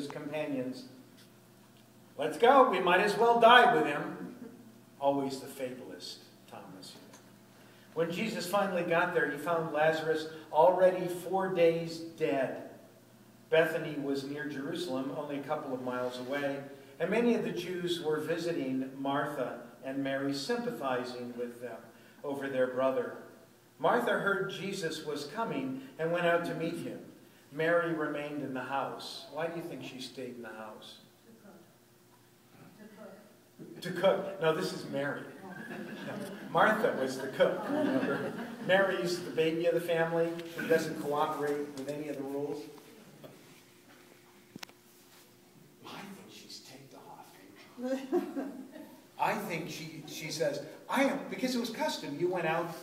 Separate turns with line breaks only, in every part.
his companions, "Let's go, we might as well die with him." Always the fatalist, Thomas. When Jesus finally got there, he found Lazarus already 4 days dead. Bethany was near Jerusalem, only a couple of miles away, and many of the Jews were visiting Martha and Mary, sympathizing with them over their brother. Martha heard Jesus was coming and went out to meet him. Mary remained in the house. Why do you think she stayed in the house? To cook. No, this is Mary. Martha was the cook, remember? Mary's the baby of the family who doesn't cooperate with any of the rules. I think she's ticked off. I think she says, I am, because it was custom. You went out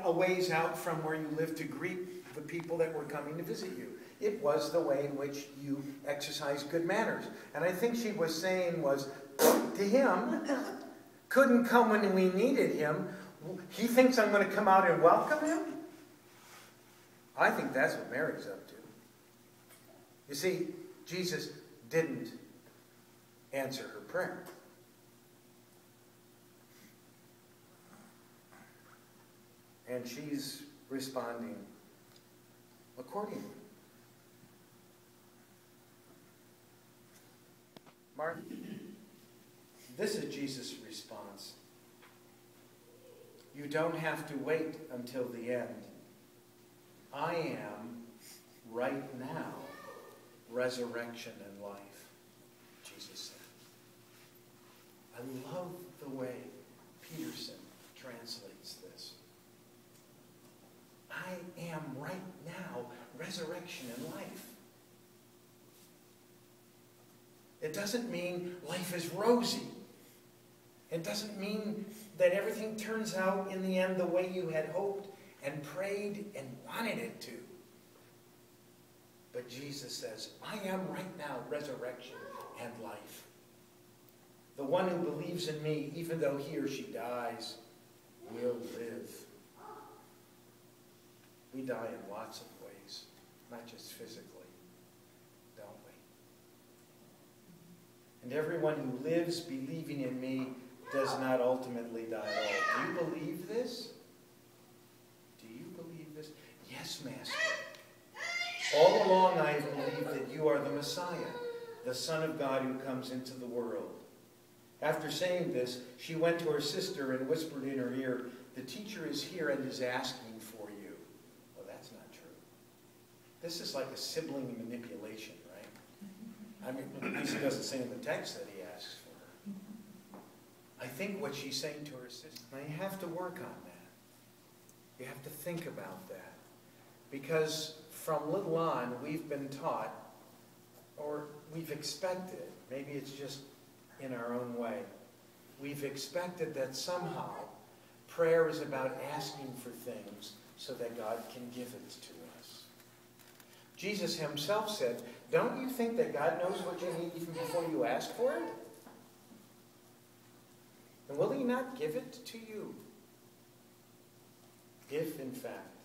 a ways out from where you lived to greet the people that were coming to visit you. It was the way in which you exercised good manners. And I think she was saying was, to him, couldn't come when we needed him. He thinks I'm going to come out and welcome him? I think that's what Mary's up to. You see, Jesus didn't answer her prayer. And she's responding accordingly. Martha, this is Jesus' response. You don't have to wait until the end. I am, right now, resurrection and life, Jesus said. I love the way Peterson translates this. I am right now resurrection and life. It doesn't mean life is rosy. It doesn't mean that everything turns out in the end the way you had hoped and prayed and wanted it to. But Jesus says, I am right now resurrection and life. The one who believes in me, even though he or she dies, will live. We die in lots of ways, not just physically, don't we? And everyone who lives believing in me does not ultimately die at all. Do you believe this? Do you believe this? Yes, Master. All along I have believed that you are the Messiah, the Son of God who comes into the world. After saying this, she went to her sister and whispered in her ear, the teacher is here and is asking for you. Well, that's not true. This is like a sibling manipulation, right? I mean, at least it doesn't say in the text that he asks for her. I think what she's saying to her sister, now you have to work on that. You have to think about that. Because from little on, we've been taught, or we've expected, maybe it's just in our own way, we've expected that somehow prayer is about asking for things so that God can give it to us. Jesus himself said, don't you think that God knows what you need even before you ask for it? And will he not give it to you? If, in fact,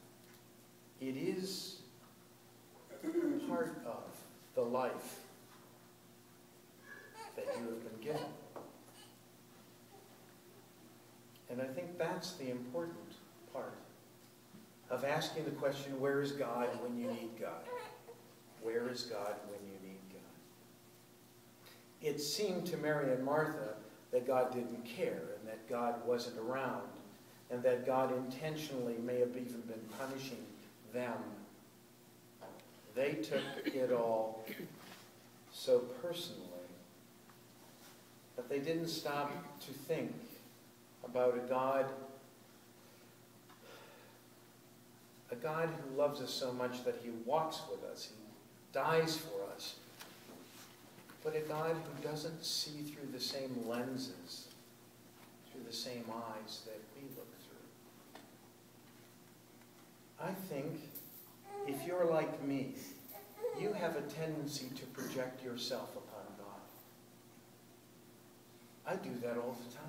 it is part of the life that you have been given. And I think that's the important part of asking the question, where is God when you need God? Where is God when you need God? It seemed to Mary and Martha that God didn't care and that God wasn't around and that God intentionally may have even been punishing them. They took it all so personally that they didn't stop to think about a God who loves us so much that he walks with us, he dies for us, but a God who doesn't see through the same lenses, through the same eyes that we look through. I think if you're like me, you have a tendency to project yourself upon God. I do that all the time.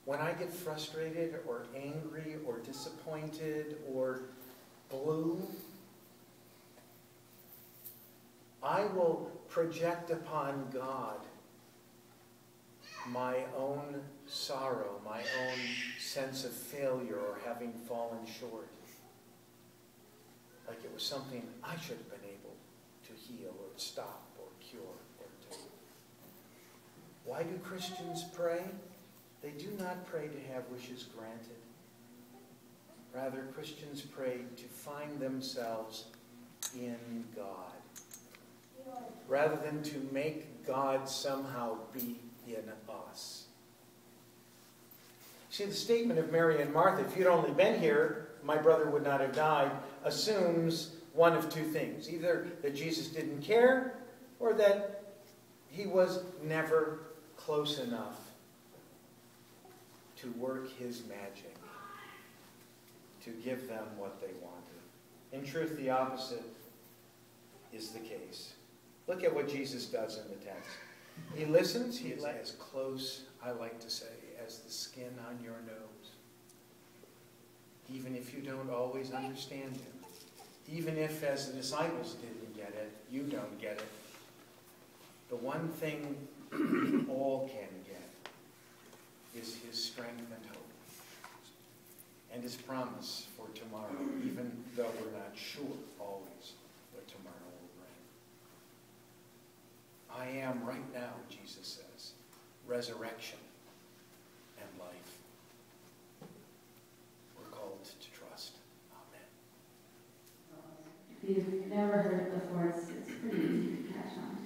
When I get frustrated or angry or disappointed or blue, I will project upon God my own sorrow, my own sense of failure or having fallen short. Like it was something I should have been able to heal or stop or cure or do. Why do Christians pray? They do not pray to have wishes granted. Rather, Christians pray to find themselves in God, rather than to make God somehow be in us. See, the statement of Mary and Martha, if you'd only been here, my brother would not have died, assumes one of two things. Either that Jesus didn't care, or that he was never close enough to work his magic, to give them what they wanted. In truth, the opposite is the case. Look at what Jesus does in the text. He listens. He is as close, I like to say, as the skin on your nose. Even if you don't always understand him. Even if, as the disciples didn't get it, you don't get it. The one thing we all can get is his strength and hope. And his promise for tomorrow, even though we're not sure always what tomorrow will bring. I am right now, Jesus says, resurrection and life. We're called to trust. Amen.
If you've never heard it before, it's pretty easy to catch on to.